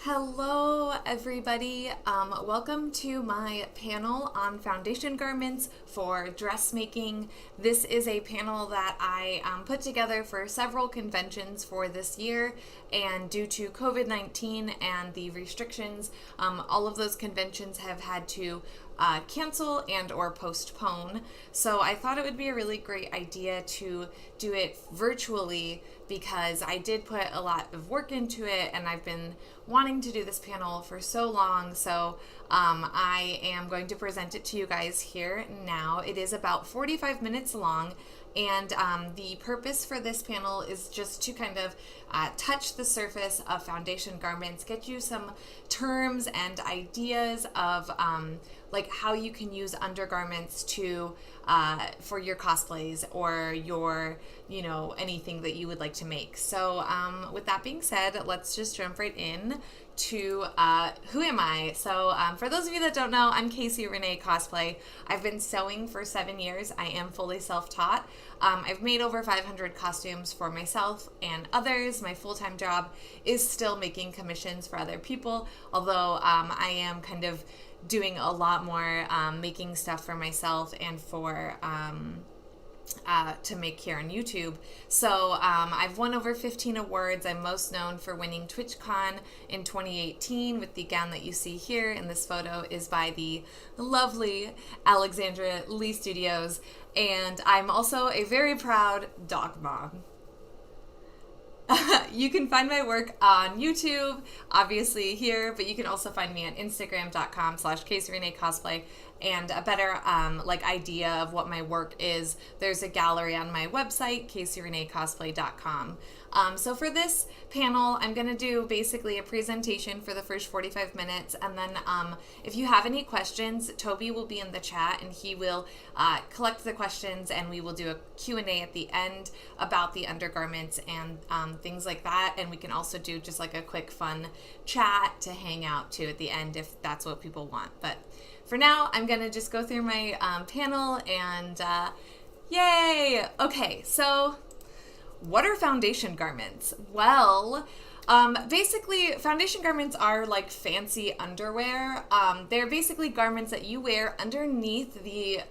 Hello everybody, welcome to my panel on foundation garments for dressmaking. This is a panel that I put together for several conventions for this year, and due to COVID-19 and the restrictions, all of those conventions have had to cancel and or postpone. So I thought it would be a really great idea to do it virtually because I did put a lot of work into it and I've been wanting to do this panel for so long. So I am going to present it to you guys here now. It is about 45 minutes long. And the purpose for this panel is just to kind of touch the surface of foundation garments, get you some terms and ideas of like how you can use undergarments to for your cosplays or your, anything that you would like to make. So with that being said, let's just jump right in to who am I? So for those of you that don't know, I'm Casey Renee Cosplay. I've been sewing for 7 years. I am fully self-taught. I've made over 500 costumes for myself and others. My full-time job is still making commissions for other people, although I am kind of doing a lot more making stuff for myself and for to make here on YouTube. So I've won over 15 awards. I'm most known for winning TwitchCon in 2018 with the gown that you see here in this photo is by the lovely Alexandra Lee Studios. And I'm also a very proud dog mom. You can find my work on YouTube, obviously here, but you can also find me on Instagram.com/CaseyReneeCosplay. And a better idea of what my work is, there's a gallery on my website, CaseyReneeCosplay.com. So for this panel, I'm going to do basically a presentation for the first 45 minutes, and then if you have any questions, Toby will be in the chat, and he will collect the questions, and we will do a Q&A at the end about the undergarments and things like that, and we can also do just like a quick fun chat to hang out to at the end if that's what people want. But for now, I'm going to just go through my panel and yay! Okay, so what are foundation garments? Well, basically, foundation garments are like fancy underwear. They're basically garments that you wear underneath the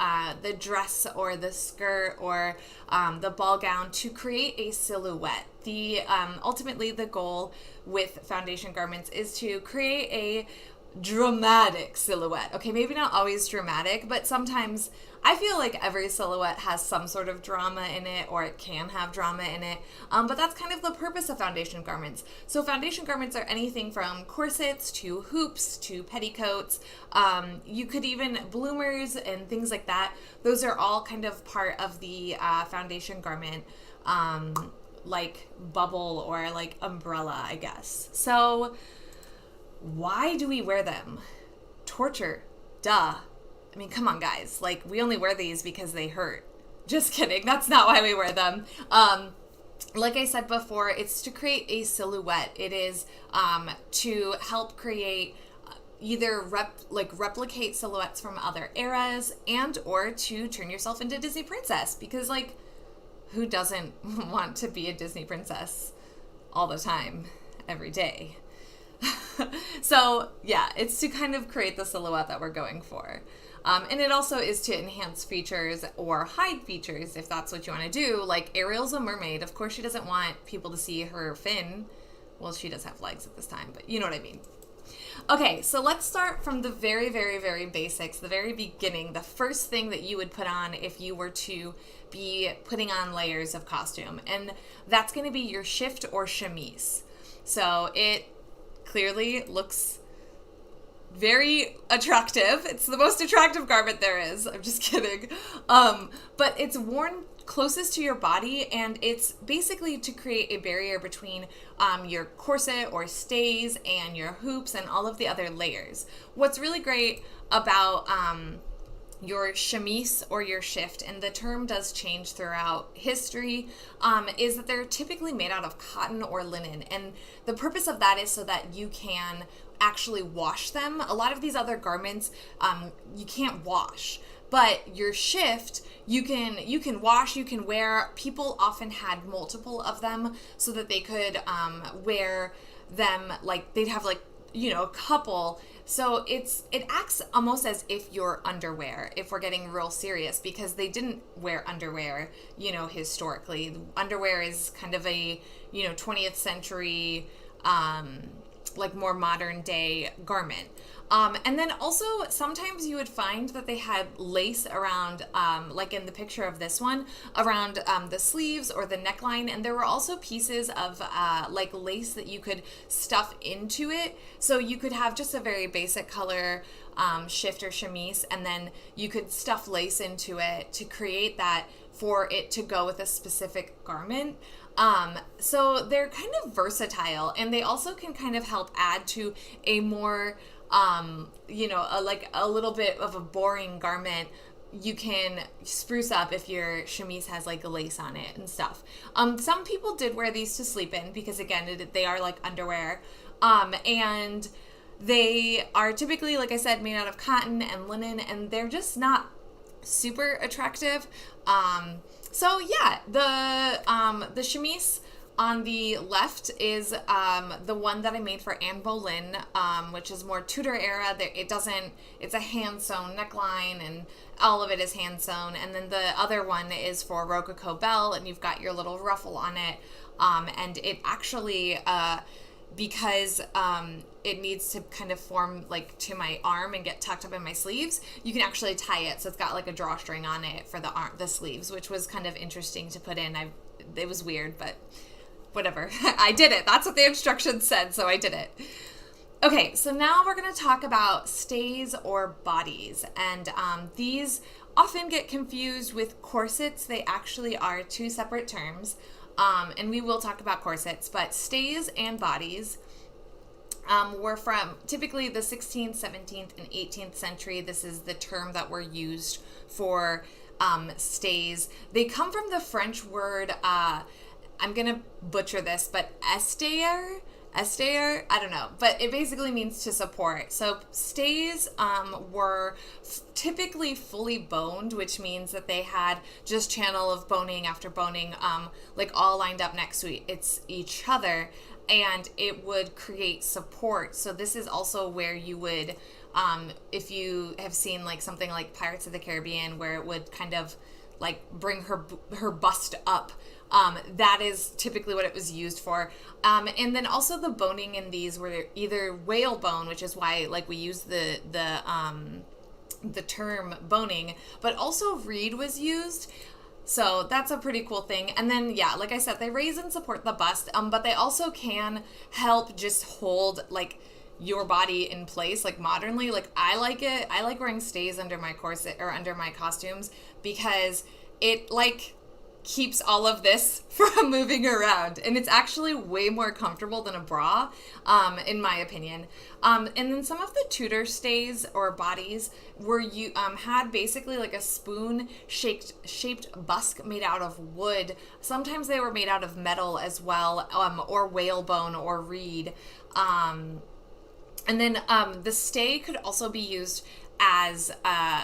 dress or the skirt or the ball gown to create a silhouette. Ultimately, the goal with foundation garments is to create a dramatic silhouette. Okay, maybe not always dramatic, but sometimes I feel like every silhouette has some sort of drama in it, or it can have drama in it. But that's kind of the purpose of foundation garments. So foundation garments are anything from corsets to hoops to petticoats. You could even bloomers and things like that. Those are all kind of part of the foundation garment, like bubble or like umbrella, I guess. So why do we wear them? Torture. Duh. I mean, come on, guys. Like, we only wear these because they hurt. Just kidding. That's not why we wear them. Like I said before, it's to create a silhouette. It is to help create either replicate silhouettes from other eras and or to turn yourself into a Disney princess. Because, like, who doesn't want to be a Disney princess all the time, every day? So yeah, it's to kind of create the silhouette that we're going for. And it also is to enhance features or hide features if that's what you want to do. Like Ariel's a mermaid. Of course she doesn't want people to see her fin. Well, she does have legs at this time, but you know what I mean. Okay, so let's start from the very, very, very basics, the very beginning. The first thing that you would put on if you were to be putting on layers of costume. And that's going to be your shift or chemise. So it clearly looks very attractive. It's the most attractive garment there is. I'm just kidding. But it's worn closest to your body, and it's basically to create a barrier between your corset or stays and your hoops and all of the other layers. What's really great about your chemise or your shift, and the term does change throughout history, is that they're typically made out of cotton or linen. And the purpose of that is so that you can actually wash them. A lot of these other garments, you can't wash. But your shift, you can wash, you can wear. People often had multiple of them so that they could wear them, like they'd have like a couple. So it acts almost as if you're underwear, if we're getting real serious, because they didn't wear underwear, historically. Underwear is kind of a, 20th century, like more modern day garment. And then also sometimes you would find that they had lace around, like in the picture of this one, around the sleeves or the neckline. And there were also pieces of like lace that you could stuff into it. So you could have just a very basic color shift or chemise, and then you could stuff lace into it to create that for it to go with a specific garment. So they're kind of versatile, and they also can kind of help add to a more like a little bit of a boring garment. You can spruce up if your chemise has like a lace on it and stuff. Some people did wear these to sleep in because, again, they are like underwear. And they are typically, like I said, made out of cotton and linen, and they're just not super attractive. So yeah, the chemise on the left is the one that I made for Anne Boleyn, which is more Tudor era. It's a hand sewn neckline, and all of it is hand sewn. And then the other one is for Rococo Belle, and you've got your little ruffle on it. And it actually, because it needs to kind of form like to my arm and get tucked up in my sleeves, you can actually tie it. So it's got like a drawstring on it for the sleeves, which was kind of interesting to put in. It was weird, but whatever. I did it. That's what the instructions said, so I did it. Okay, so now we're going to talk about stays or bodies. And these often get confused with corsets. They actually are two separate terms. And we will talk about corsets, but stays and bodies were from typically the 16th, 17th, and 18th century. This is the term that were used for stays. They come from the French word, I'm going to butcher this, but estayer, I don't know, but it basically means to support. So stays were typically fully boned, which means that they had just channel of boning after boning, like all lined up next to each other, and it would create support. So this is also where you would, if you have seen like something like Pirates of the Caribbean, where it would kind of like bring her bust up. That is typically what it was used for. And then also the boning in these were either whalebone, which is why like we use the term boning, but also reed was used. So that's a pretty cool thing. And then, yeah, like I said, they raise and support the bust, but they also can help just hold like your body in place, like modernly. Like I like it. I like wearing stays under my corset or under my costumes because it like keeps all of this from moving around, and it's actually way more comfortable than a bra, in my opinion. And then some of the Tudor stays or bodies were had basically like a spoon shaped busk made out of wood. Sometimes they were made out of metal as well, or whalebone or reed. And then the stay could also be used as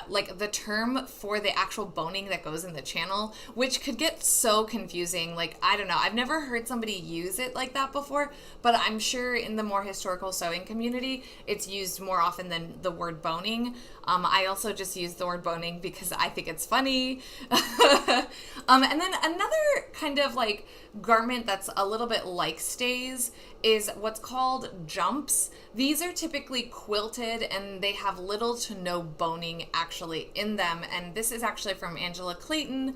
like the term for the actual boning that goes in the channel, which could get so confusing. Like, I don't know, I've never heard somebody use it like that before, but I'm sure in the more historical sewing community it's used more often than the word boning. I also just use the word boning because I think it's funny. And then another kind of like garment that's a little bit like stays is what's called jumps. These are typically quilted, and they have little to no boning actually in them. And this is actually from Angela Clayton.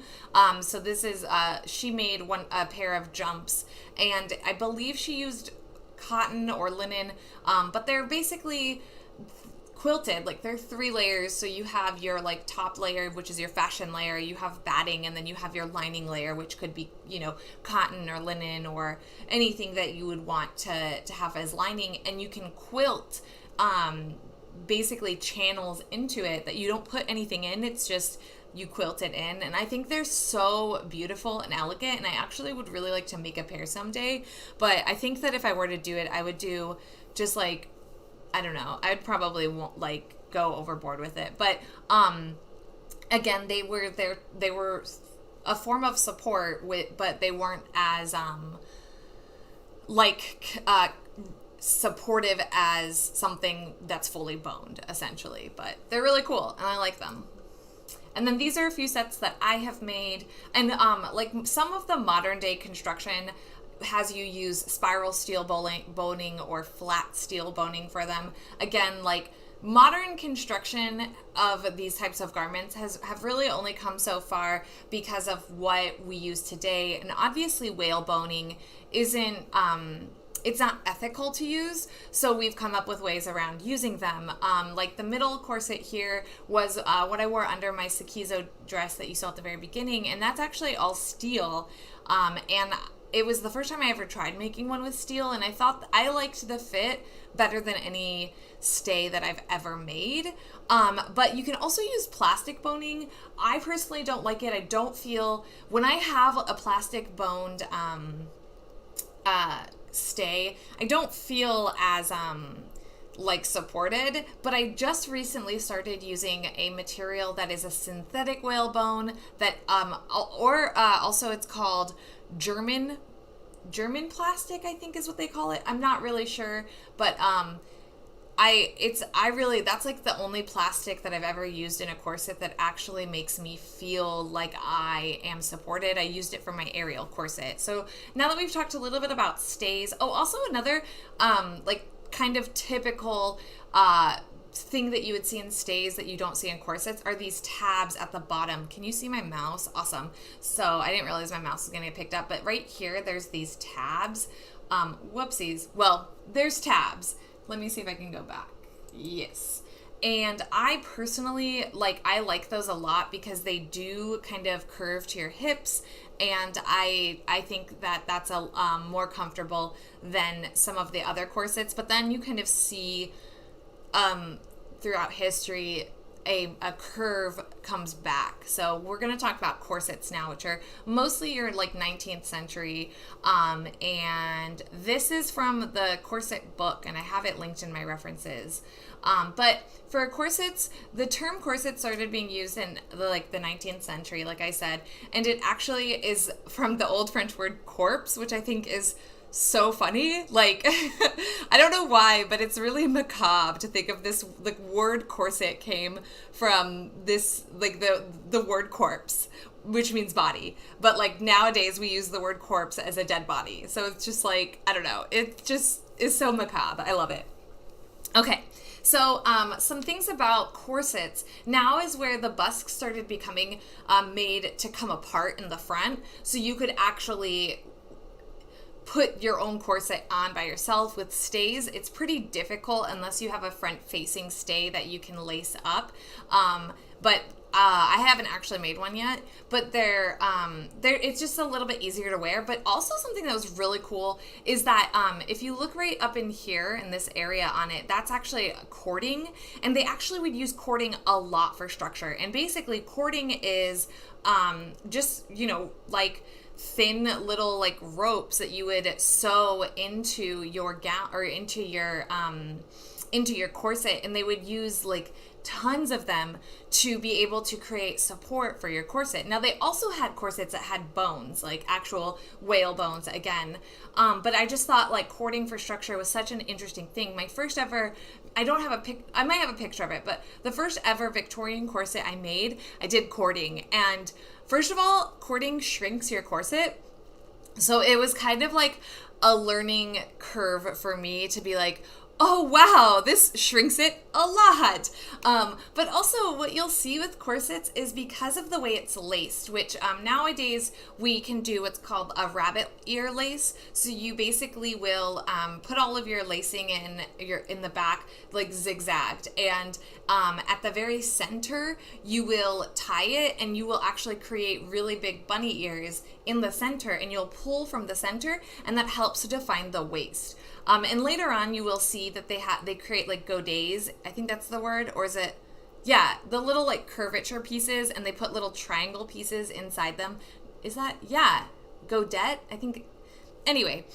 So this is, she made a pair of jumps, and I believe she used cotton or linen, but they're basically quilted. Like, they're 3 layers. So you have your like top layer, which is your fashion layer, you have batting, and then you have your lining layer, which could be, cotton or linen or anything that you would want to have as lining. And you can quilt basically channels into it that you don't put anything in. It's just you quilt it in, and I think they're so beautiful and elegant, and I actually would really like to make a pair someday. But I think that if I were to do it, I would do just like, I don't know, I'd probably won't like go overboard with it. But again, they were a form of support but they weren't as supportive as something that's fully boned, essentially. But they're really cool, and I like them. And then these are a few sets that I have made. And like some of the modern day construction has you use spiral steel boning or flat steel boning for them. Again, like modern construction of these types of garments have really only come so far because of what we use today. And obviously whale boning isn't it's not ethical to use, so we've come up with ways around using them. Like the middle corset here was what I wore under my Chemise dress that you saw at the very beginning, and that's actually all steel. And it was the first time I ever tried making one with steel, and I thought I liked the fit better than any stay that I've ever made. But you can also use plastic boning. I personally don't like it. I don't feel, when I have a plastic boned stay, I don't feel as like supported, but I just recently started using a material that is a synthetic whale bone that also it's called German plastic, I think is what they call it. I'm not really sure, but that's like the only plastic that I've ever used in a corset that actually makes me feel like I am supported. I used it for my aerial corset. So now that we've talked a little bit about stays, also another like kind of typical thing that you would see in stays that you don't see in corsets are these tabs at the bottom. Can you see my mouse? Awesome. So I didn't realize my mouse was going to get picked up, but right here there's these tabs. Whoopsies. Well, there's tabs. Let me see if I can go back. Yes. And I personally, I like those a lot because they do kind of curve to your hips, and I think that that's more comfortable than some of the other corsets. But then you kind of see throughout history a curve comes back. So we're going to talk about corsets now, which are mostly your 19th century. And this is from the corset book, and I have it linked in my references. But for corsets, the term corset started being used in the 19th century, like I said, and it actually is from the old French word corpse, which I think is so funny. I don't know why, but it's really macabre to think of this word corset came from this the word corpse, which means body, but nowadays we use the word corpse as a dead body. So it's just I don't know, it just is so macabre. I love it. Okay. So some things about corsets. Now is where the busk started becoming made to come apart in the front, so you could actually put your own corset on by yourself. With stays, it's pretty difficult unless you have a front-facing stay that you can lace up. But I haven't actually made one yet, but they're it's just a little bit easier to wear. But also something that was really cool is that if you look right up in here in this area on it, that's actually cording, and they actually would use cording a lot for structure. And basically cording is just, thin little ropes that you would sew into your gown or into your corset, and they would use tons of them to be able to create support for your corset. Now they also had corsets that had bones, actual whale bones again, but I just thought cording for structure was such an interesting thing. My first ever, I might have a picture of it, but the first ever Victorian corset I made, I did cording. And first of all, cording shrinks your corset. So it was kind of a learning curve for me to be oh wow, this shrinks it a lot. But also what you'll see with corsets is because of the way it's laced, which nowadays we can do what's called a rabbit ear lace. So you basically will put all of your lacing in the back zigzagged, and at the very center you will tie it, and you will actually create really big bunny ears in the center, and you'll pull from the center, and that helps to define the waist. And later on, you will see that they create godets. I think that's the word, or is it? Yeah, the little curvature pieces, and they put little triangle pieces inside them. Is that, yeah, godet? I think. Anyway,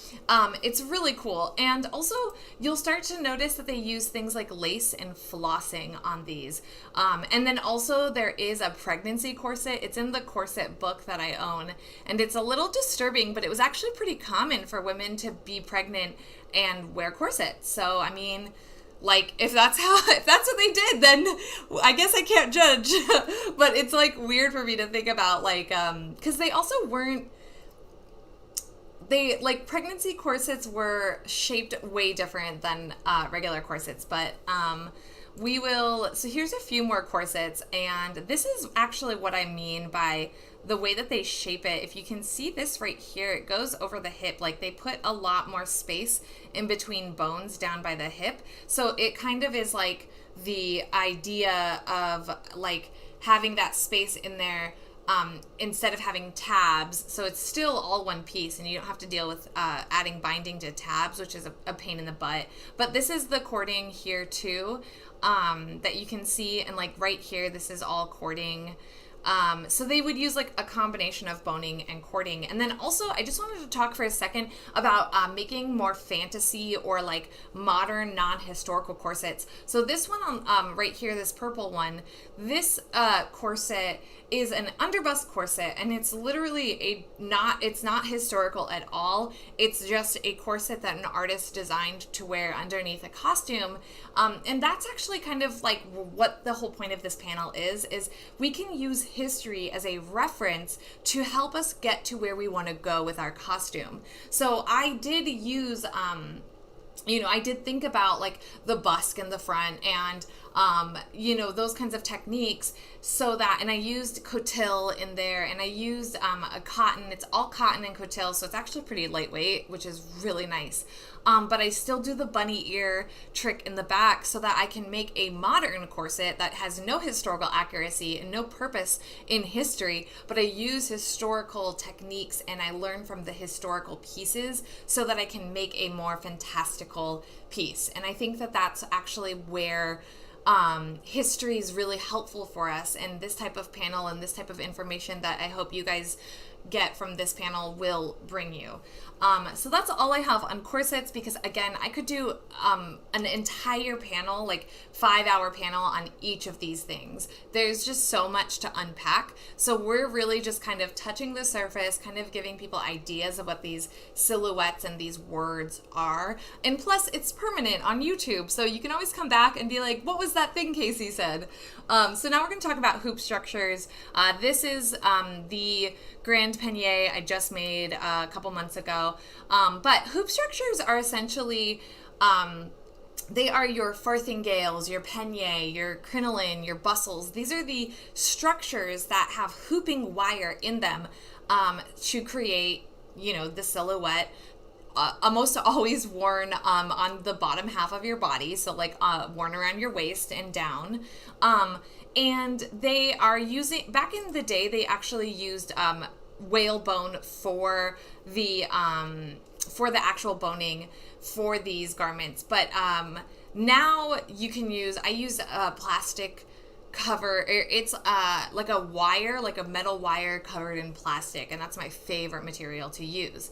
it's really cool. And also, you'll start to notice that they use things like lace and flossing on these. And then also there is a pregnancy corset. It's in the corset book that I own. And it's a little disturbing, but it was actually pretty common for women to be pregnant and wear corsets. So, I mean, like, if that's what they did, then I guess I can't judge. But it's like weird for me to think about, like, because they also weren't, like, pregnancy corsets were shaped way different than regular corsets. But so here's a few more corsets, and this is actually what I mean by the way that they shape it. If you can see this right here, it goes over the hip. Like, they put a lot more space in between bones down by the hip. So it kind of is like the idea of like having that space in there instead of having tabs. So it's still all one piece, and you don't have to deal with adding binding to tabs, which is a pain in the butt. But this is the cording here too, that you can see. And like right here, this is all cording. So they would use like a combination of boning and cording. And then also, I just wanted to talk for a second about making more fantasy or like modern non-historical corsets. So this one on right here, this purple one, this corset is an underbust corset, and it's literally it's not historical at all. It's just a corset that an artist designed to wear underneath a costume. And that's actually kind of like what the whole point of this panel is we can use history as a reference to help us get to where we want to go with our costume. So I did use, I did think about like the busk in the front and, those kinds of techniques and I used coutil in there, and I used a cotton. It's all cotton and coutil, so it's actually pretty lightweight, which is really nice. But I still do the bunny ear trick in the back so that I can make a modern corset that has no historical accuracy and no purpose in history, but I use historical techniques and I learn from the historical pieces so that I can make a more fantastical piece. And I think that that's actually where history is really helpful for us, and this type of panel and this type of information that I hope you guys get from this panel will bring you. So that's all I have on corsets, because again, I could do an entire panel, like 5-hour panel on each of these things. There's just so much to unpack. So we're really just kind of touching the surface, kind of giving people ideas of what these silhouettes and these words are. And plus, it's permanent on YouTube, so you can always come back and be like, what was that thing Casey said? So now we're going to talk about hoop structures. This is the Grand Peignet I just made a couple months ago. But hoop structures are essentially, they are your farthingales, your peignet, your crinoline, your bustles. These are the structures that have hooping wire in them to create, the silhouette. Almost always worn on the bottom half of your body, so like worn around your waist and down. And they are using, back in the day, they actually used whalebone for the actual boning for these garments. But now you can I use a plastic cover. It's like a wire, like a metal wire covered in plastic, and that's my favorite material to use.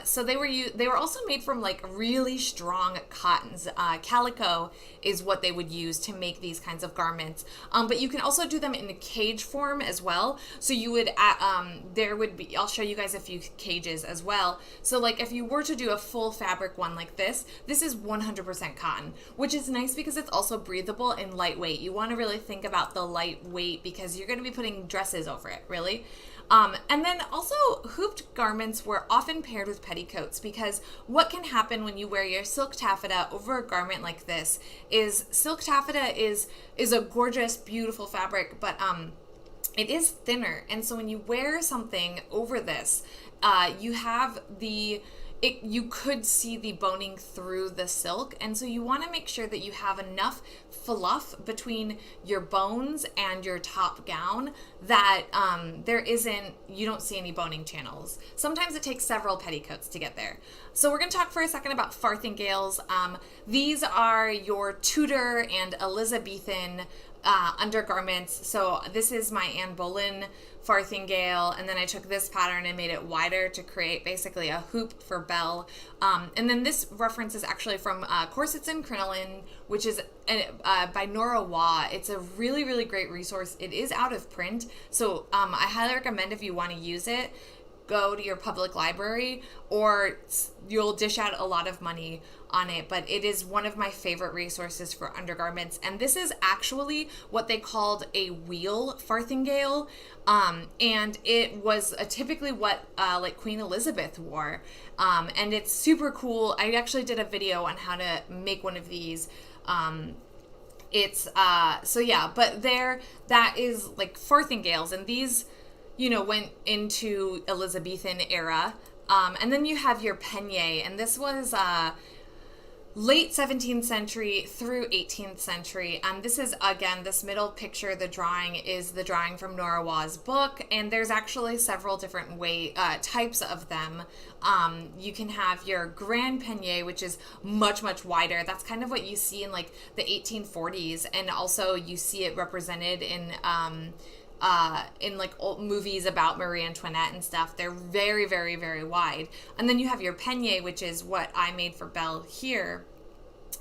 So they were also made from like really strong cottons. Calico is what they would use to make these kinds of garments. But you can also do them in a cage form as well. So you would I'll show you guys a few cages as well. So like if you were to do a full fabric one like this is 100% cotton, which is nice because it's also breathable and lightweight. You want to really think about the lightweight because you're going to be putting dresses over it, really. And then also hooped garments were often paired with petticoats, because what can happen when you wear your silk taffeta over a garment like this is silk taffeta is a gorgeous, beautiful fabric, but it is thinner. And so when you wear something over this, you could see the boning through the silk, and so you want to make sure that you have enough fluff between your bones and your top gown that you don't see any boning channels. Sometimes it takes several petticoats to get there. So we're going to talk for a second about farthingales. These are your Tudor and Elizabethan undergarments. So this is my Anne Boleyn farthingale, and then I took this pattern and made it wider to create basically a hoop for Belle. And then this reference is actually from Corsets and Crinoline, which is by Nora Waugh. It's a really, really great resource. It is out of print, so I highly recommend if you want to use it, go to your public library, or you'll dish out a lot of money on it, but it is one of my favorite resources for undergarments. And this is actually what they called a wheel farthingale, and it was typically what like Queen Elizabeth wore, and it's super cool. I actually did a video on how to make one of these. It's so yeah, but that is like farthingales, and these, you know, went into Elizabethan era. And then you have your peignet, and this was late 17th century through 18th century. This is, again, this middle picture, the drawing is the drawing from Nora Waugh's book, and there's actually several different types of them. You can have your grand peignet, which is much, much wider. That's kind of what you see in like the 1840s, and also you see it represented in like old movies about Marie Antoinette and stuff. They're very, very, very wide. And then you have your peignet, which is what I made for Belle here.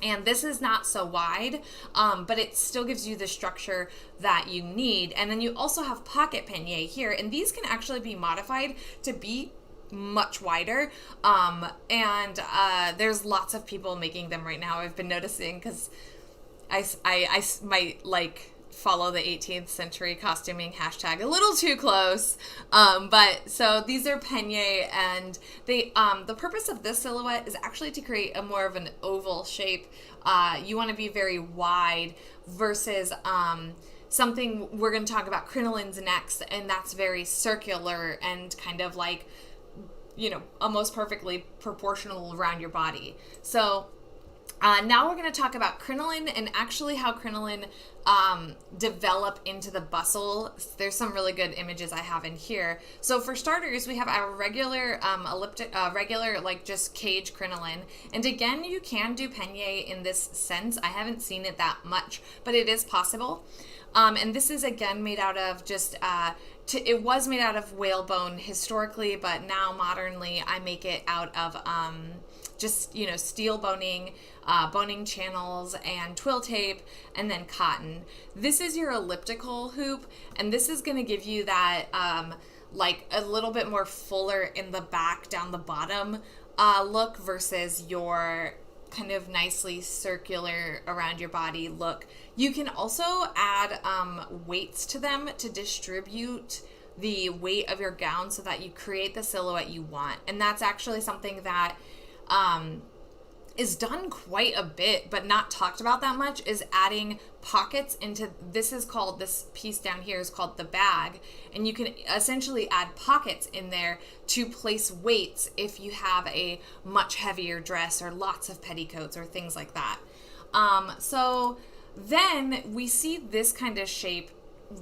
And this is not so wide, but it still gives you the structure that you need. And then you also have pocket peignet here, and these can actually be modified to be much wider. And there's lots of people making them right now, I've been noticing, because I might like follow the 18th century costuming hashtag a little too close. But so these are peignet, and they the purpose of this silhouette is actually to create a more of an oval shape. You want to be very wide versus something we're going to talk about crinolines next, and that's very circular and kind of like, you know, almost perfectly proportional around your body. So now we're going to talk about crinoline and actually how crinoline develop into the bustle. There's some really good images I have in here. So for starters, we have our regular regular like just cage crinoline. And again, you can do peignet in this sense. I haven't seen it that much, but it is possible. And this is again made out of just it was made out of whalebone historically, but now modernly I make it out of just, you know, steel boning, boning channels and twill tape, and then cotton. This is your elliptical hoop, and this is going to give you that like a little bit more fuller in the back down the bottom look versus your kind of nicely circular around your body look. You can also add weights to them to distribute the weight of your gown so that you create the silhouette you want. And that's actually something that is done quite a bit but not talked about that much, is adding pockets into, this piece down here is called the bag, and you can essentially add pockets in there to place weights if you have a much heavier dress or lots of petticoats or things like that. So then we see this kind of shape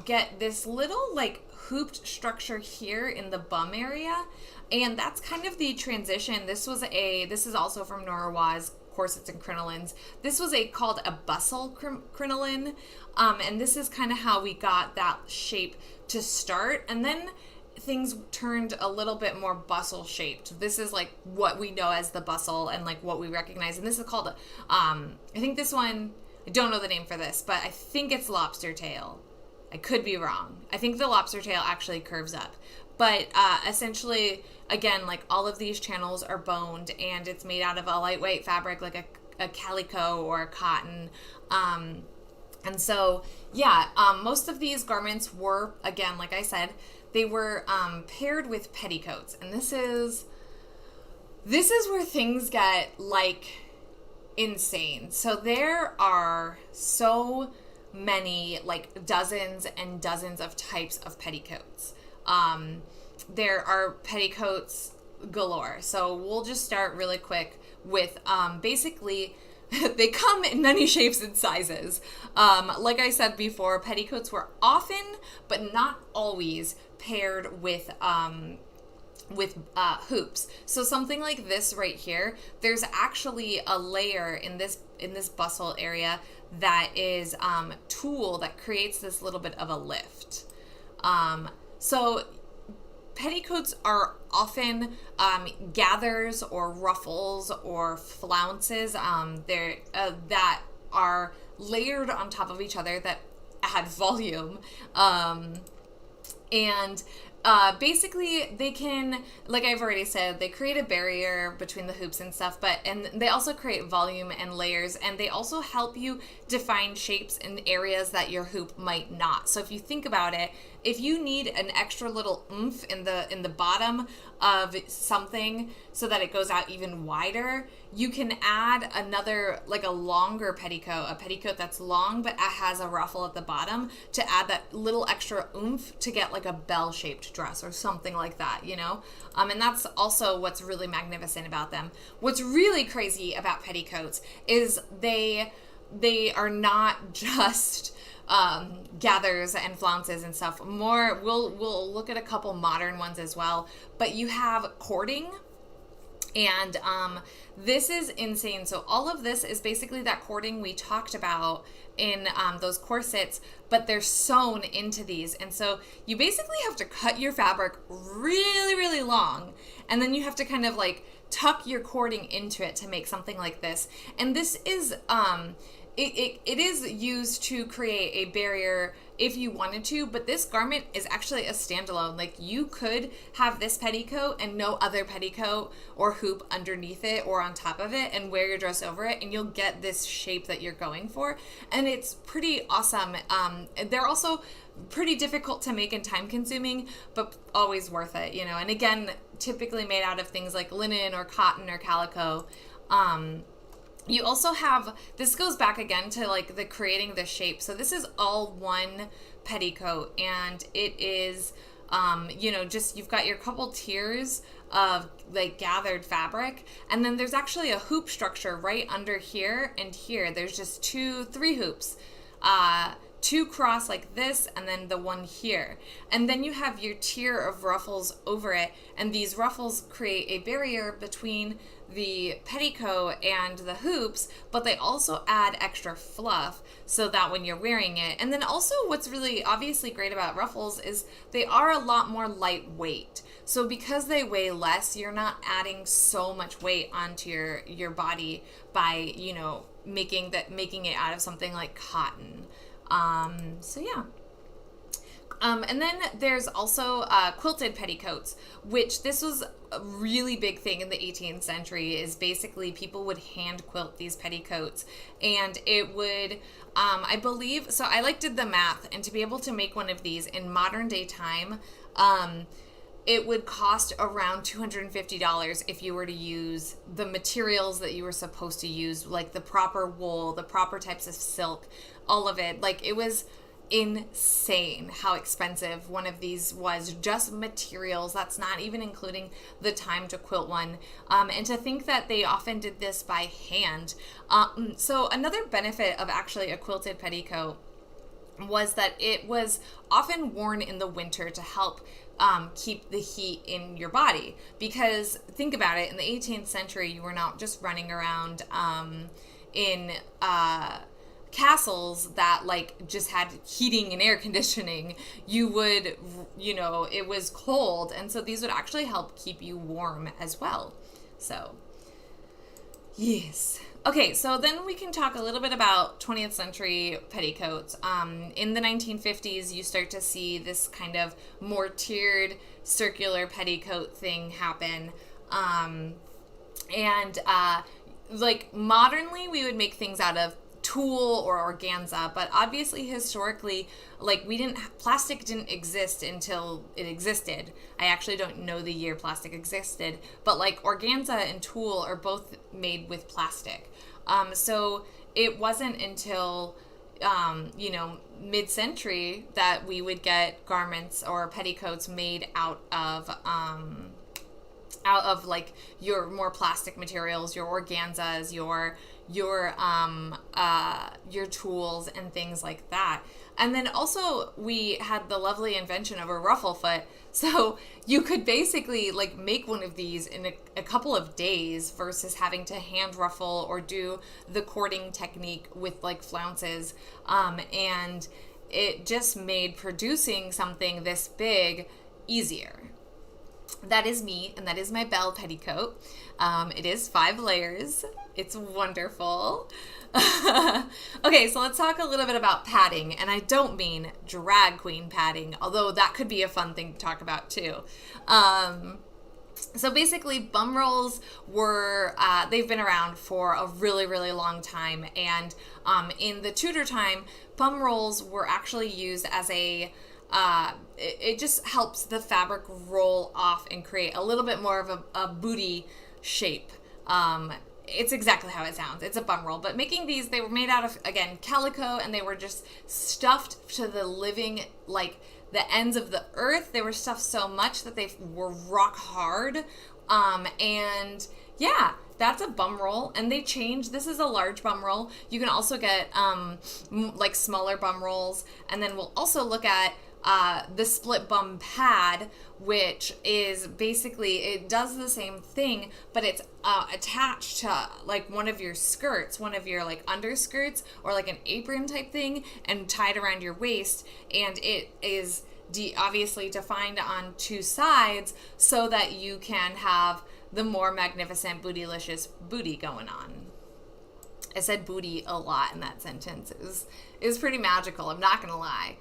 get this little like hooped structure here in the bum area, and that's kind of the transition. This is also from Nora Waugh's Corsets and Crinolines. This was called a bustle crinoline, and this is kind of how we got that shape to start, and then things turned a little bit more bustle shaped. This is like what we know as the bustle and like what we recognize, and this is called I think this one, I don't know the name for this, but I think it's lobster tail. I could be wrong. I think the lobster tail actually curves up. But essentially, again, like all of these channels are boned, and it's made out of a lightweight fabric like a calico or a cotton. And so, yeah, most of these garments were, again, like I said, they were paired with petticoats. And this is where things get like insane. So there are so many, like dozens and dozens of types of petticoats. There are petticoats galore. So we'll just start really quick with basically they come in many shapes and sizes. Like I said before, petticoats were often, but not always, paired with with hoops. So something like this right here, there's actually a layer in this bustle area that is tulle that creates this little bit of a lift. So petticoats are often gathers or ruffles or flounces that are layered on top of each other that add volume. And basically they can, like I've already said, they create a barrier between the hoops and stuff, and they also create volume and layers, and they also help you define shapes in areas that your hoop might not. So if you think about it, if you need an extra little oomph in the bottom of something so that it goes out even wider, you can add another, like a longer petticoat, a petticoat that's long but has a ruffle at the bottom, to add that little extra oomph to get like a bell-shaped dress or something like that, you know? And that's also what's really magnificent about them. What's really crazy about petticoats is they are not just gathers and flounces and stuff. We'll look at a couple modern ones as well, but you have cording, and this is insane. So all of this is basically that cording we talked about in those corsets, but they're sewn into these. And so you basically have to cut your fabric really, really long, and then you have to kind of like tuck your cording into it to make something like this. And this is it is used to create a barrier if you wanted to, but this garment is actually a standalone. Like, you could have this petticoat and no other petticoat or hoop underneath it or on top of it and wear your dress over it, and you'll get this shape that you're going for. And it's pretty awesome. They're also pretty difficult to make and time consuming, but always worth it, you know. And again, typically made out of things like linen or cotton or calico. You also have, this goes back again to like the creating the shape. So this is all one petticoat, and it is, you know, just, you've got your couple tiers of like gathered fabric, and then there's actually a hoop structure right under here and here. There's just three hoops, two cross like this, and then the one here. And then you have your tier of ruffles over it, and these ruffles create a barrier between the petticoat and the hoops, but they also add extra fluff so that when you're wearing it. And then also what's really obviously great about ruffles is they are a lot more lightweight. So because they weigh less, you're not adding so much weight onto your body by, you know, making it out of something like cotton. So yeah. And then there's also quilted petticoats, which this was a really big thing in the 18th century. Is basically people would hand quilt these petticoats, and it would, I believe, so I did the math, and to be able to make one of these in modern day time, it would cost around $250 if you were to use the materials that you were supposed to use, like the proper wool, the proper types of silk, all of it. Like, it was insane how expensive one of these was, just materials. That's not even including the time to quilt one. And to think that they often did this by hand. So another benefit of actually a quilted petticoat was that it was often worn in the winter to help keep the heat in your body. Because think about it, in the 18th century, you were not just running around in castles that like just had heating and air conditioning. You would, you know, it was cold, and so these would actually help keep you warm as well. So yes. Okay, so then we can talk a little bit about 20th century petticoats. In the 1950s, you start to see this kind of more tiered circular petticoat thing happen. Like modernly, we would make things out of tulle or organza, but obviously historically, like, plastic didn't exist until it existed. I actually don't know the year plastic existed, but like organza and tulle are both made with plastic. So it wasn't until you know, mid-century that we would get garments or petticoats made out of out of like your more plastic materials, your organzas, your tools and things like that. And then also we had the lovely invention of a ruffle foot. So you could basically like make one of these in a couple of days versus having to hand ruffle or do the cording technique with like flounces. And it just made producing something this big easier. That is me, and that is my bell petticoat. It is 5 layers. It's wonderful. Okay, so let's talk a little bit about padding, and I don't mean drag queen padding, although that could be a fun thing to talk about too. So basically, bum rolls were, they've been around for a really, really long time, and in the Tudor time, bum rolls were actually used as a it just helps the fabric roll off and create a little bit more of a booty shape. It's exactly how it sounds. It's a bum roll. But making these, they were made out of, again, calico, and they were just stuffed to the living, like, the ends of the earth. They were stuffed so much that they were rock hard. And, yeah, that's a bum roll, and they change. This is a large bum roll. You can also get, like, smaller bum rolls, and then we'll also look at the split bum pad, which is basically, it does the same thing, but it's attached to like one of your skirts, one of your like underskirts, or like an apron type thing, and tied around your waist, and it is obviously defined on 2 sides so that you can have the more magnificent bootylicious booty going on. I said booty a lot in that sentence. It was pretty magical, I'm not gonna lie.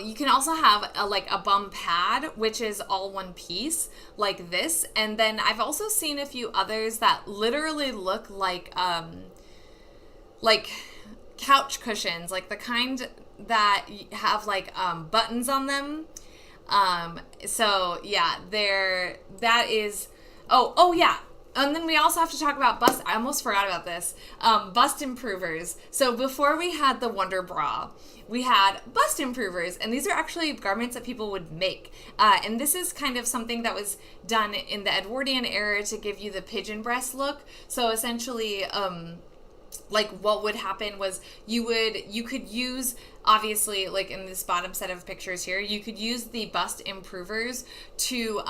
You can also have a bum pad, which is all one piece, like this. And then I've also seen a few others that literally look like couch cushions, like the kind that have like buttons on them. So yeah, that is, oh yeah. And then we also have to talk about I almost forgot about this, bust improvers. So before we had the Wonder Bra, we had bust improvers, and these are actually garments that people would make. And this is kind of something that was done in the Edwardian era to give you the pigeon breast look. So essentially, like what would happen was you could use, obviously, like in this bottom set of pictures here, you could use the bust improvers to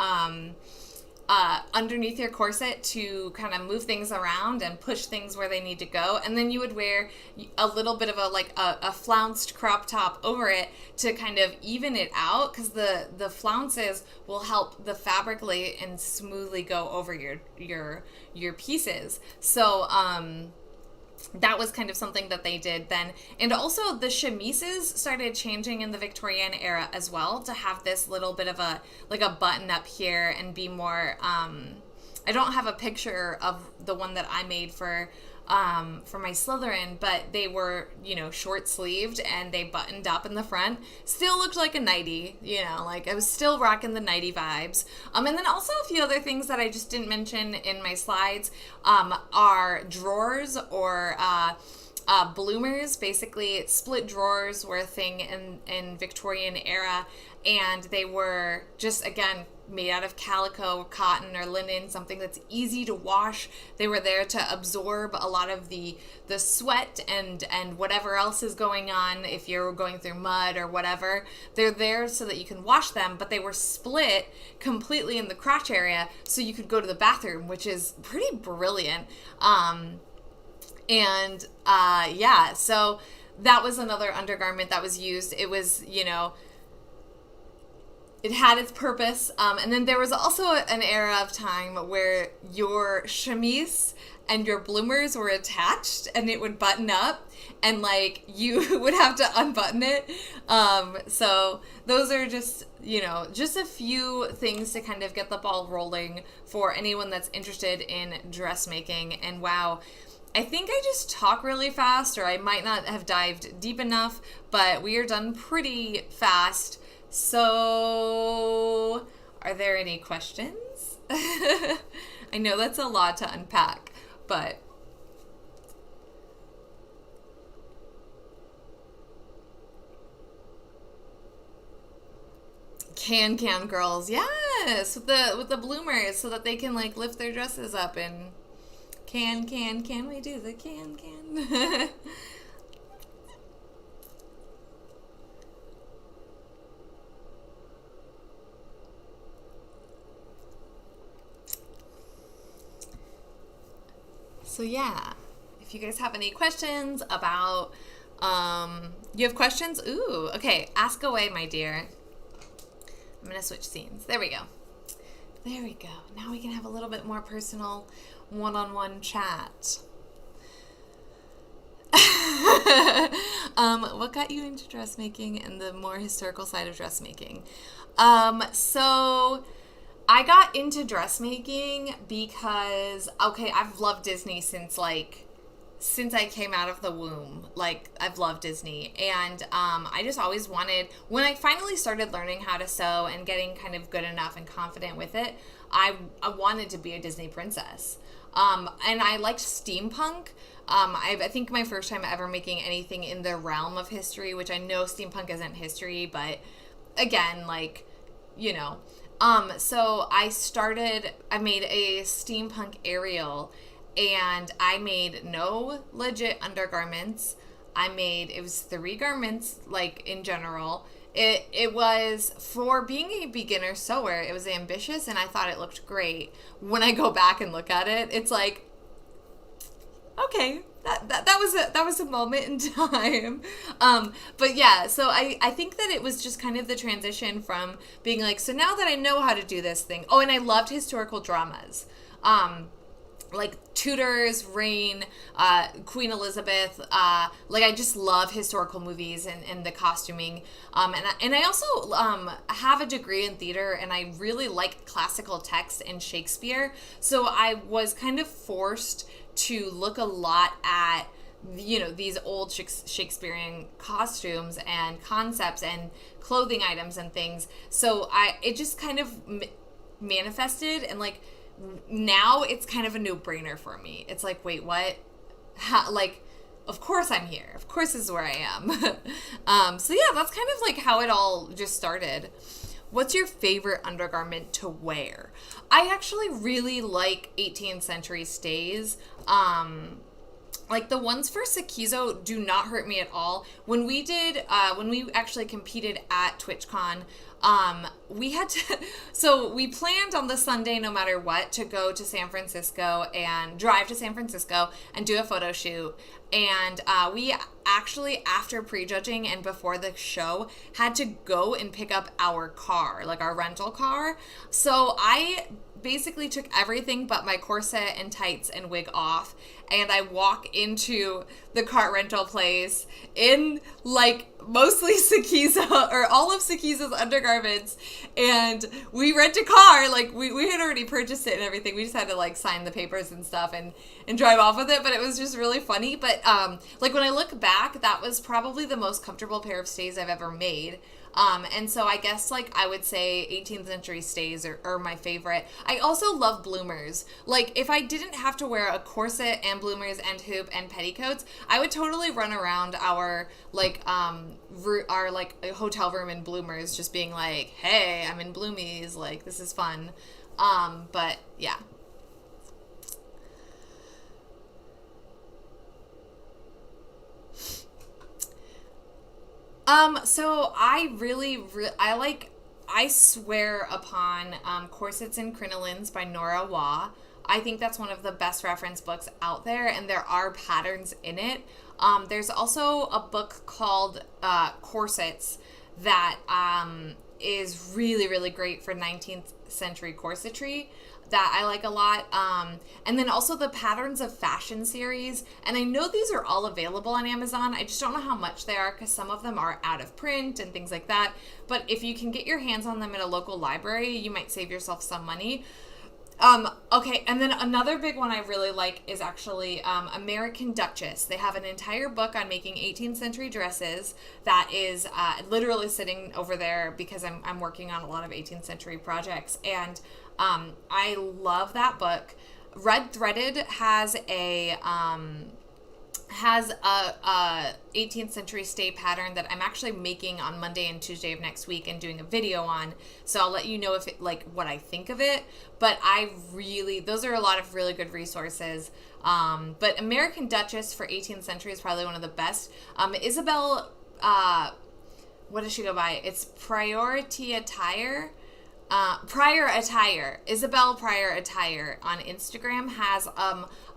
underneath your corset to kind of move things around and push things where they need to go. And then you would wear a little bit of a flounced crop top over it to kind of even it out, because the flounces will help the fabric lay and smoothly go over your pieces. So that was kind of something that they did then. And also the chemises started changing in the Victorian era as well, to have this little bit of a button up here and be more, I don't have a picture of the one that I made for my Slytherin, but they were, short sleeved and they buttoned up in the front. Still looked like a nightie, like I was still rocking the nightie vibes. And then also a few other things that I just didn't mention in my slides are drawers or bloomers. Basically, split drawers were a thing in Victorian era, and they were just, again, made out of calico, cotton, or linen, something that's easy to wash. They were there to absorb a lot of the sweat and whatever else is going on if you're going through mud or whatever. They're there so that you can wash them, but they were split completely in the crotch area so you could go to the bathroom, which is pretty brilliant. Yeah, so that was another undergarment that was used. It was, it had its purpose. And then there was also an era of time where your chemise and your bloomers were attached and it would button up and like you would have to unbutton it. So those are just, just a few things to kind of get the ball rolling for anyone that's interested in dressmaking. And wow, I think I just talk really fast, or I might not have dived deep enough, but we are done pretty fast. So, are there any questions? I know that's a lot to unpack, but can girls, yes. Yes, with the bloomers so that they can like lift their dresses up and can we do the can? So yeah, if you guys have any questions about, you have questions? Ooh, okay, ask away, my dear. I'm gonna switch scenes. There we go. There we go. Now we can have a little bit more personal one-on-one chat. What got you into dressmaking and the more historical side of dressmaking? So I got into dressmaking because, okay, I've loved Disney since I came out of the womb. Like, I've loved Disney. And I just always wanted, when I finally started learning how to sew and getting kind of good enough and confident with it, I wanted to be a Disney princess. And I liked steampunk. I think my first time ever making anything in the realm of history, which I know steampunk isn't history, but again, like, you know. So I made a steampunk aerial, and I made no legit undergarments. It was 3 garments, like, in general. It was, for being a beginner sewer, it was ambitious, and I thought it looked great. When I go back and look at it, it's like, okay, that was a moment in time. But yeah, so I think that it was just kind of the transition from being like, so now that I know how to do this thing. Oh, and I loved historical dramas. Like Tudors, Reign, Queen Elizabeth. Like, I just love historical movies and the costuming. And I also have a degree in theater, and I really like classical text and Shakespeare. So I was kind of forced to look a lot at, you know, these old Shakespearean costumes and concepts and clothing items and things. So it just kind of manifested, and like, now it's kind of a no-brainer for me. It's like, wait, what? Like, of course I'm here. Of course this is where I am. So yeah, that's kind of like how it all just started. What's your favorite undergarment to wear? I actually really like 18th century stays. Like, the ones for Sekizo do not hurt me at all. When we actually competed at TwitchCon, we had to, so we planned on the Sunday, no matter what, to go to San Francisco and drive to San Francisco and do a photo shoot. And we actually, after prejudging and before the show, had to go and pick up our car, like our rental car. So I basically took everything but my corset and tights and wig off, and I walk into the car rental place in like mostly Sekizo, or all of Sekizo's undergarments, and we rent a car. Like, we had already purchased it and everything. We just had to like sign the papers and stuff and drive off with it, but it was just really funny. But like, when I look back, that was probably the most comfortable pair of stays I've ever made. And so I guess, like, I would say 18th century stays are my favorite. I also love bloomers. Like, if I didn't have to wear a corset and bloomers and hoop and petticoats, I would totally run around our hotel room in bloomers, just being like, hey, I'm in bloomies, like, this is fun. But yeah. So I swear upon Corsets and Crinolines by Nora Waugh. I think that's one of the best reference books out there, and there are patterns in it. There's also a book called Corsets that is really, really great for 19th century corsetry that I like a lot. And then also the Patterns of Fashion series. And I know these are all available on Amazon. I just don't know how much they are, because some of them are out of print and things like that. But if you can get your hands on them at a local library, you might save yourself some money. Okay, and then another big one I really like is actually American Duchess. They have an entire book on making 18th century dresses that is literally sitting over there because I'm working on a lot of 18th century projects, and I love that book. Red Threaded has has a 18th century stay pattern that I'm actually making on Monday and Tuesday of next week and doing a video on. So I'll let you know if it, like, what I think of it. But those are a lot of really good resources. But American Duchess for 18th century is probably one of the best. Isabel, what does she go by? It's Priority Attire. Prior Attire. Isabel Prior Attire on Instagram has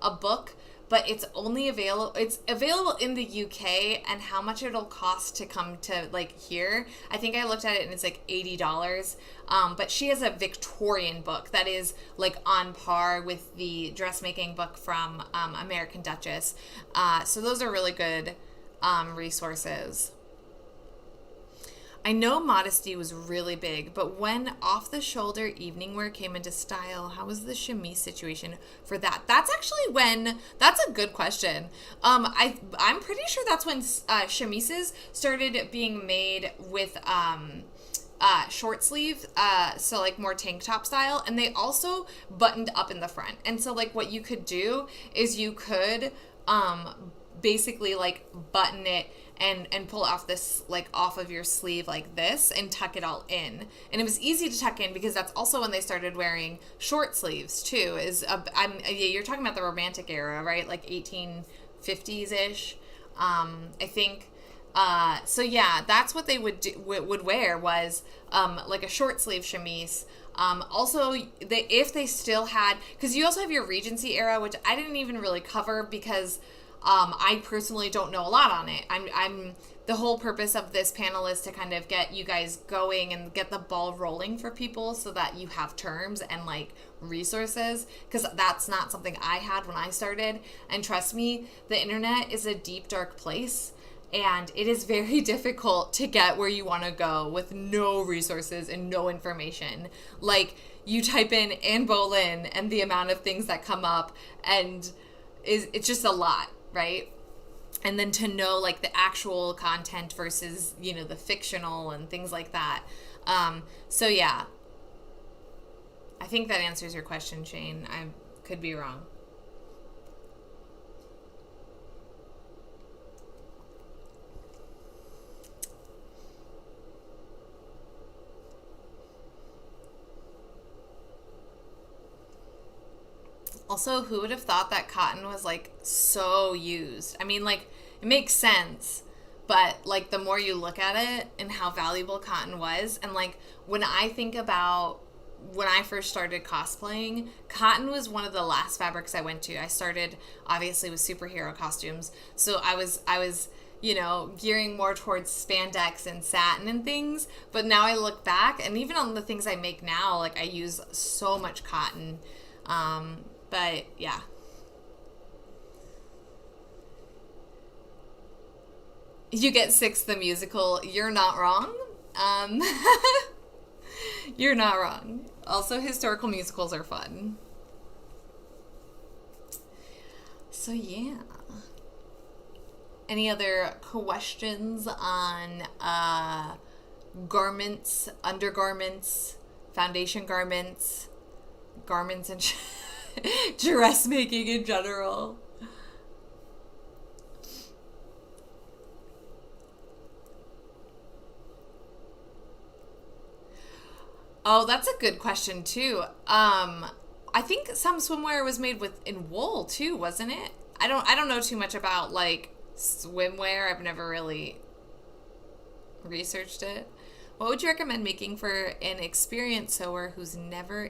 a book, but it's available in the UK, and how much it'll cost to come to like here. I think I looked at it and it's like $80. But she has a Victorian book that is like on par with the dressmaking book from American Duchess. So those are really good resources. I know modesty was really big, but when off-the-shoulder evening wear came into style, how was the chemise situation for that? That's a good question. I'm pretty sure that's when chemises started being made with short sleeve, so like more tank top style, and they also buttoned up in the front. And so like what you could do is you could basically like button it and pull off this, like, off of your sleeve like this and tuck it all in. And it was easy to tuck in because that's also when they started wearing short sleeves too. You're talking about the Romantic era, right? Like 1850s-ish, I think. So yeah, that's what they would wear was like a short sleeve chemise. Also, if they still had, because you also have your Regency era, which I didn't even really cover because I personally don't know a lot on it. The whole purpose of this panel is to kind of get you guys going and get the ball rolling for people so that you have terms and like resources, because that's not something I had when I started. And trust me, the internet is a deep, dark place, and it is very difficult to get where you want to go with no resources and no information. Like, you type in Anne Boleyn and the amount of things that come up, and it's just a lot. Right? And then to know like the actual content versus, you know, the fictional and things like that. So yeah, I think that answers your question, Shane. I could be wrong. Also, who would have thought that cotton was like so used? I mean, like, it makes sense, but like the more you look at it and how valuable cotton was, and like when I think about when I first started cosplaying, cotton was one of the last fabrics I went to. I started obviously with superhero costumes, so I was you know, gearing more towards spandex and satin and things. But now I look back, and even on the things I make now, like I use so much cotton. But yeah. You get Six the musical. You're not wrong. You're not wrong. Also, historical musicals are fun. So yeah. Any other questions on garments, undergarments, foundation garments, garments and dressmaking in general? Oh, that's a good question too. I think some swimwear was made in wool too, wasn't it? I don't know too much about like swimwear. I've never really researched it. What would you recommend making for an experienced sewer who's newer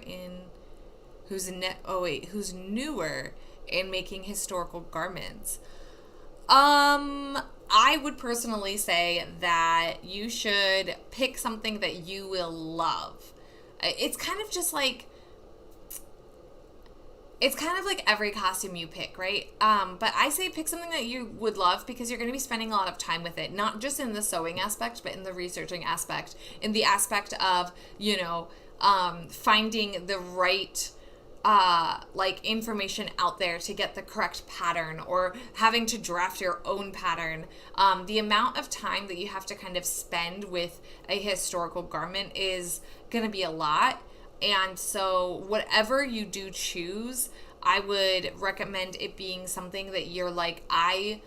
in making historical garments? I would personally say that you should pick something that you will love. It's kind of just like, it's kind of like every costume you pick, right? But I say pick something that you would love, because you're going to be spending a lot of time with it, not just in the sewing aspect, but in the researching aspect, in the aspect of, you know, finding the right like information out there to get the correct pattern, or having to draft your own pattern. The amount of time that you have to kind of spend with a historical garment is going to be a lot. And so whatever you do choose, I would recommend it being something that you're like, I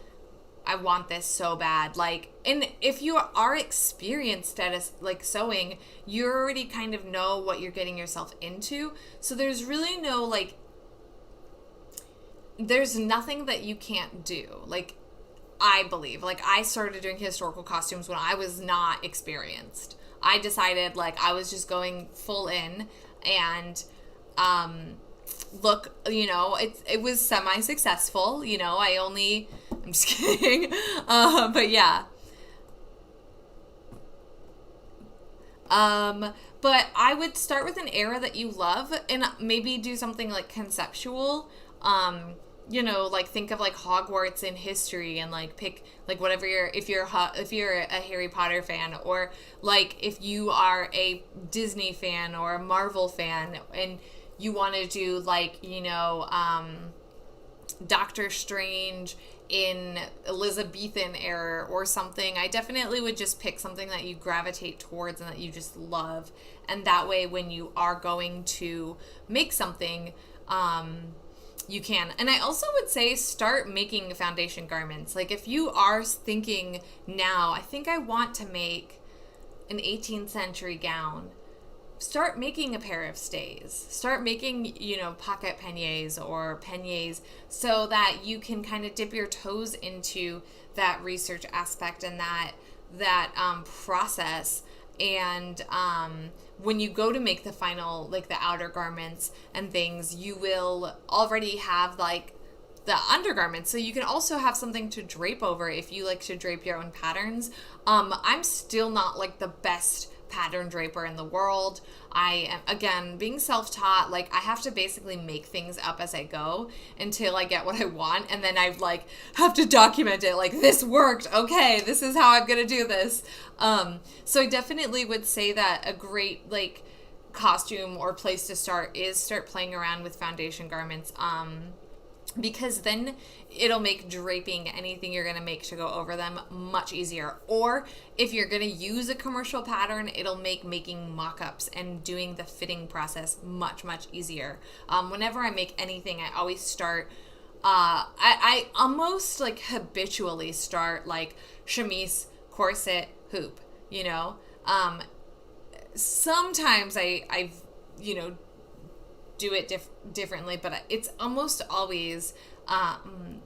I want this so bad. Like, and if you are experienced at like sewing, you already kind of know what you're getting yourself into. So there's really no, like, there's nothing that you can't do. Like, I believe, like, I started doing historical costumes when I was not experienced. I decided, like, I was just going full in, and look, you know, it was semi-successful, you know. I'm just kidding. But yeah. But I would start with an era that you love, and maybe do something like conceptual. You know, like, think of like Hogwarts in history, and like pick like whatever if you're a Harry Potter fan, or like if you are a Disney fan or a Marvel fan, and you want to do like, you know, Doctor Strange in Elizabethan era or something. I definitely would just pick something that you gravitate towards and that you just love, and that way when you are going to make something, you can. And I also would say start making foundation garments. Like, if you are thinking now, I think I want to make an 18th century gown, start making a pair of stays. Start making, you know, pocket peignets or peignets, so that you can kind of dip your toes into that research aspect and that process. And when you go to make the final, like the outer garments and things, you will already have like the undergarments, so you can also have something to drape over if you like to drape your own patterns. I'm still not like the best pattern draper in the world. I am, again, being self-taught, like I have to basically make things up as I go until I get what I want, and then I like have to document it, like, this worked, okay, this is how I'm gonna do this. So I definitely would say that a great like costume or place to start is start playing around with foundation garments, because then it'll make draping anything you're going to make to go over them much easier. Or if you're going to use a commercial pattern, it'll make making mock-ups and doing the fitting process much, much easier. Whenever I make anything, I always start, I almost like habitually start like chemise, corset, hoop, you know. Sometimes I've, you know, do it differently, but it's almost always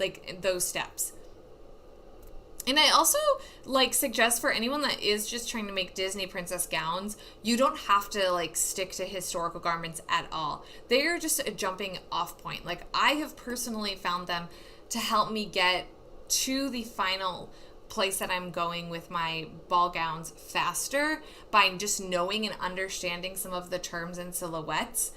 like those steps. And I also like suggest for anyone that is just trying to make Disney princess gowns, you don't have to like stick to historical garments at all. They are just a jumping off point. Like, I have personally found them to help me get to the final place that I'm going with my ball gowns faster by just knowing and understanding some of the terms and silhouettes.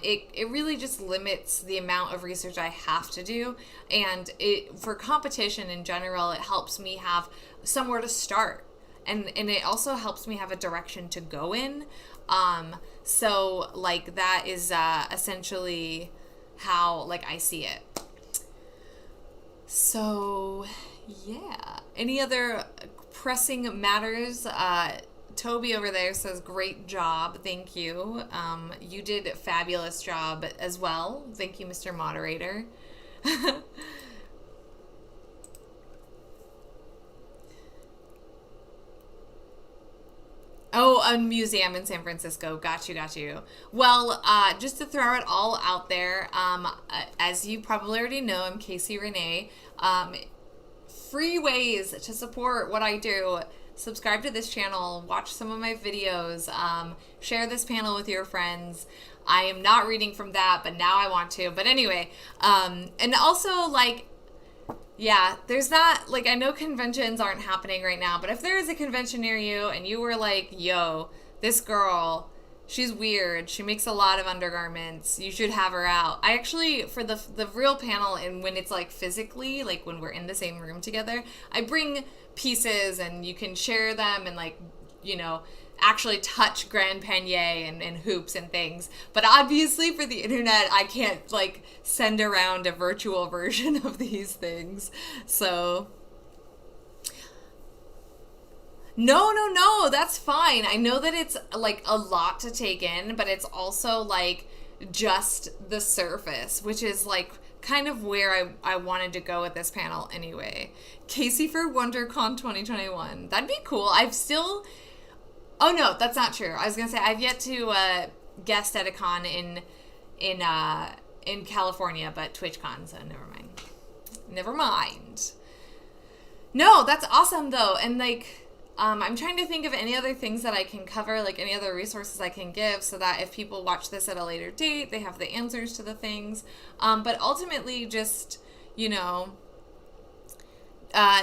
It really just limits the amount of research I have to do, and for competition in general, it helps me have somewhere to start, and it also helps me have a direction to go in. So like that is essentially how like I see it. So yeah. Any other pressing matters? Toby over there says, great job. Thank you. You did a fabulous job as well. Thank you, Mr. Moderator. Oh, a museum in San Francisco. Got you. Well, just to throw it all out there, as you probably already know, I'm Casey Renee. Free ways to support what I do: subscribe to this channel, watch some of my videos, share this panel with your friends. I am not reading from that, but now I want to. But anyway, and also, like, yeah, there's not, like, I know conventions aren't happening right now, but if there is a convention near you and you were like, yo, this girl, she's weird, she makes a lot of undergarments, you should have her out. I actually, for the real panel, and when it's like physically, like when we're in the same room together, I bring pieces and you can share them and, like, you know, actually touch grand peignet and hoops and things. But obviously for the internet, I can't like send around a virtual version of these things. So no, that's fine. I know that it's like a lot to take in, but it's also like just the surface, which is like kind of where I wanted to go with this panel anyway. Casey for WonderCon 2021. That'd be cool. Oh no, that's not true. I was gonna say I've yet to guest at a con in California, but TwitchCon, so never mind. No, that's awesome though. And like I'm trying to think of any other things that I can cover, like any other resources I can give, so that if people watch this at a later date, they have the answers to the things. But ultimately, just, you know,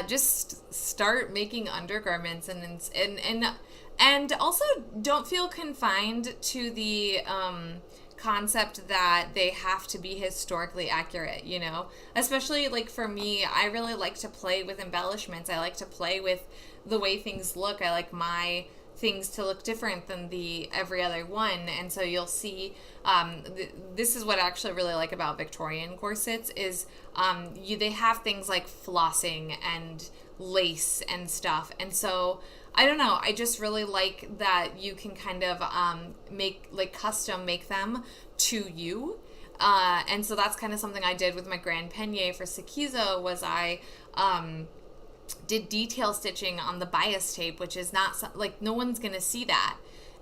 just start making undergarments, and also don't feel confined to the concept that they have to be historically accurate, you know? Especially, like, for me, I really like to play with embellishments. I like to play with the way things look. I like my things to look different than the every other one. And so you'll see, this is what I actually really like about Victorian corsets is they have things like flossing and lace and stuff. And so I don't know, I just really like that you can kind of custom make them to you. And so that's kind of something I did with my Grand Peignet for Sekizo, was I did detail stitching on the bias tape, which is not, like, no one's gonna see that.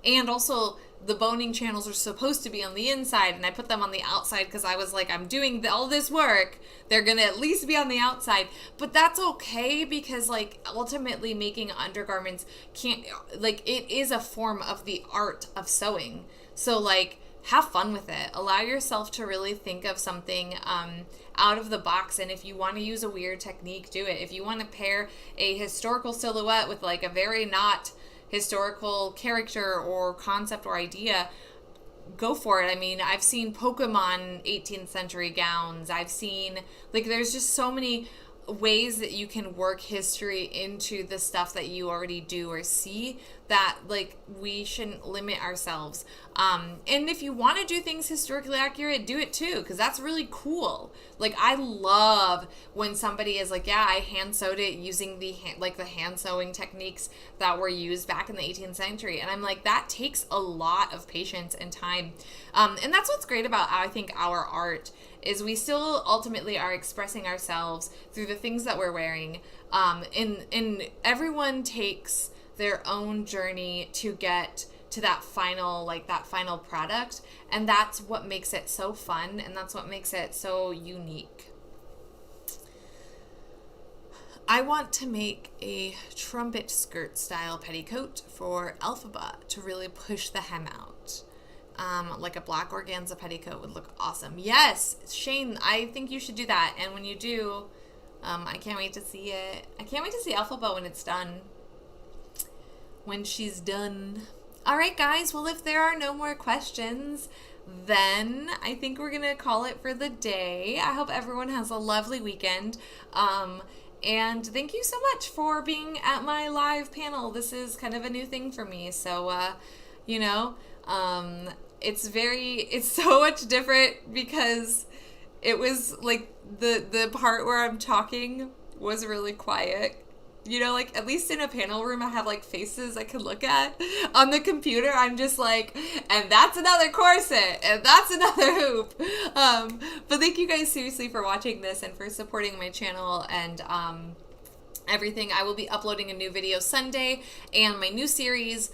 And also the boning channels are supposed to be on the inside, and I put them on the outside because I was like, I'm doing all this work, they're gonna at least be on the outside. But that's okay, because like ultimately making undergarments it is a form of the art of sewing. So like, have fun with it. Allow yourself to really think of something out of the box. And if you want to use a weird technique, do it. If you want to pair a historical silhouette with like a very not historical character or concept or idea, go for it. I mean, I've seen Pokemon 18th century gowns. I've seen, like, there's just so many ways that you can work history into the stuff that you already do or see, that like we shouldn't limit ourselves. And if you want to do things historically accurate, do it too, because that's really cool. Like, I love when somebody is like, yeah, I hand sewed it using the hand sewing techniques that were used back in the 18th century. And I'm like, that takes a lot of patience and time. And that's what's great about, I think, our art, is we still ultimately are expressing ourselves through the things that we're wearing. And everyone takes their own journey to get to that final product. And that's what makes it so fun. And that's what makes it so unique. I want to make a trumpet skirt style petticoat for Alphaba to really push the hem out. Like a black organza petticoat would look awesome. Yes, Shane, I think you should do that. And when you do, I can't wait to see it. I can't wait to see Alphaba when it's done. When she's done. All right, guys. Well, if there are no more questions, then I think we're going to call it for the day. I hope everyone has a lovely weekend. And thank you so much for being at my live panel. This is kind of a new thing for me. So, it's so much different because it was like the part where I'm talking was really quiet. You know, like, at least in a panel room, I have like faces I can look at. On the computer, I'm just like, and that's another corset, and that's another hoop. But thank you guys seriously for watching this and for supporting my channel and everything. I will be uploading a new video Sunday, and my new series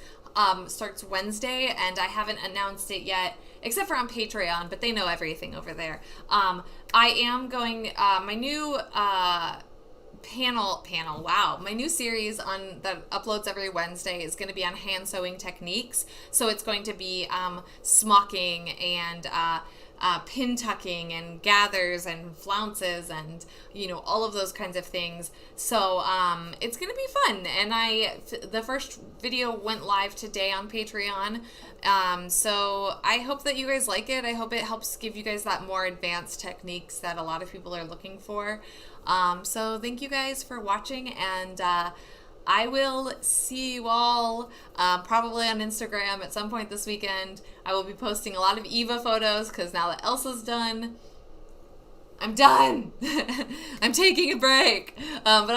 starts Wednesday, and I haven't announced it yet, except for on Patreon, but they know everything over there. I am going, my new my new series that uploads every Wednesday is going to be on hand sewing techniques. So it's going to be smocking and pin tucking and gathers and flounces and, you know, all of those kinds of things. So it's going to be fun. And the first video went live today on Patreon. So I hope that you guys like it. I hope it helps give you guys that more advanced techniques that a lot of people are looking for. So thank you guys for watching, and I will see you all probably on Instagram at some point this weekend. I will be posting a lot of Eva photos because now that Elsa's done, I'm done. I'm taking a break. But